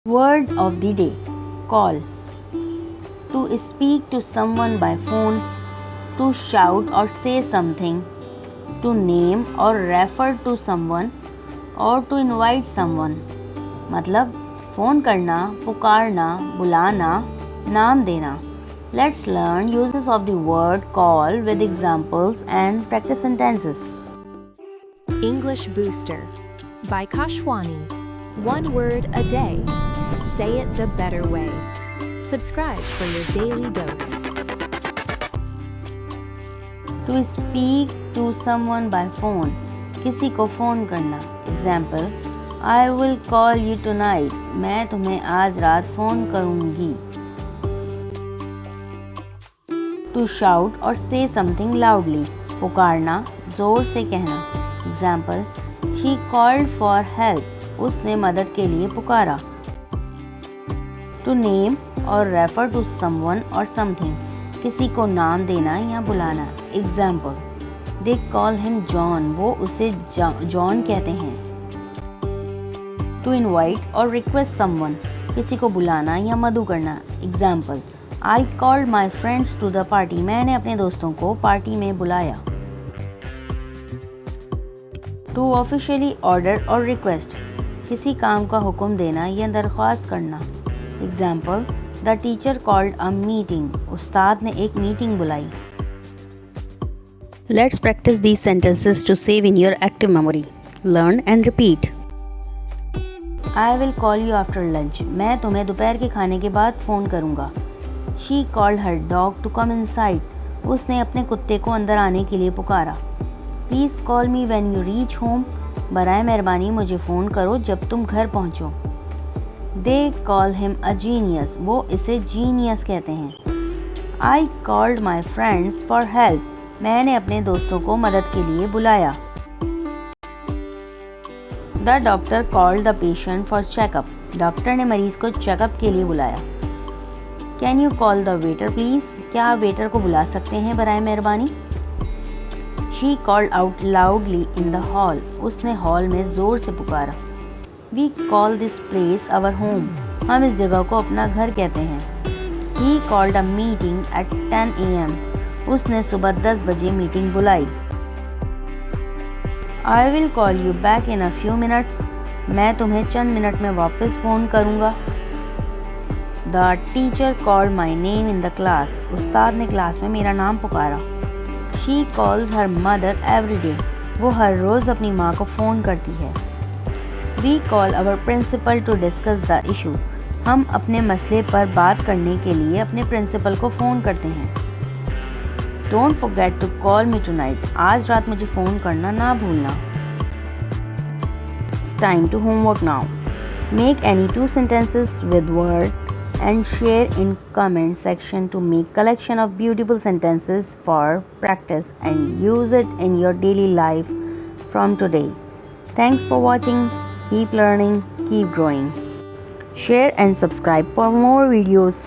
Word of the day. Call. To speak to someone by phone. To shout or say something. To name or refer to someone or to invite someone. मतलब phone करना, पुकारना, बुलाना, नाम देना. Let's learn uses of the word call with examples and practice sentences. English Booster by Kashwani. One word a day. Say it the better way. Subscribe for your daily dose. To speak to someone by phone. किसी को phone करना. Example, I will call you tonight. मैं तुम्हें आज रात phone करूँगी. To shout or say something loudly. पुकारना, ज़ोर से कहना. Example, she called for help. उसने मदद के लिए पुकारा. To name or refer to someone or something. किसी को नाम देना या बुलाना. Example, they call him John. वो उसे जॉन कहते हैं. To invite or request someone. किसी को बुलाना या मदऊ करना. Example, I called my friends to the party. मैंने अपने दोस्तों को पार्टी में बुलाया. To officially order or request. किसी काम का हुक्म देना या दरख्वास्त करना. Example, the teacher called a meeting. उस्ताद ने एक मीटिंग बुलाई. Let's practice these sentences to save in your active memory. Learn and repeat. I will call you after lunch. मैं तुम्हें दोपहर के खाने के बाद फ़ोन करूँगा. She called her dog to come inside. उसने अपने कुत्ते को अंदर आने के लिए पुकारा. Please call me when you reach home. बराए मेहरबानी मुझे फ़ोन करो जब तुम घर पहुँचो. They call him a genius. वो इसे genius कहते हैं. I called my friends for help. मैंने अपने दोस्तों को मदद के लिए बुलाया. The doctor called the patient for checkup. Doctor ने मरीज को चेकअप के लिए बुलाया. Can you call the waiter please? क्या आप वेटर को बुला सकते हैं बराए मेहरबानी? She called out loudly in the hall. उसने हॉल में ज़ोर से पुकारा. We call this place our home. हम इस जगह को अपना घर कहते हैं. He called a meeting at 10 a.m. उसने सुबह 10 बजे मीटिंग बुलाई. I will call you back in a few minutes. मैं तुम्हें चंद मिनट में वापस फ़ोन करूँगा. The teacher called my name in the class. उस्ताद ने क्लास में मेरा नाम पुकारा. She calls her mother every day. वो हर रोज़ अपनी माँ को फ़ोन करती है. We call our principal to discuss the issue. हम अपने मसले पर बात करने के लिए अपने प्रिंसिपल को फ़ोन करते हैं. Don't forget to call me tonight. आज रात मुझे फ़ोन करना ना भूलना. It's time to homework now. Make any 2 sentences with word and share in comment section to make collection of beautiful sentences for practice and use it in your daily life from today. Thanks for watching. Keep learning, keep growing. Share and subscribe for more videos.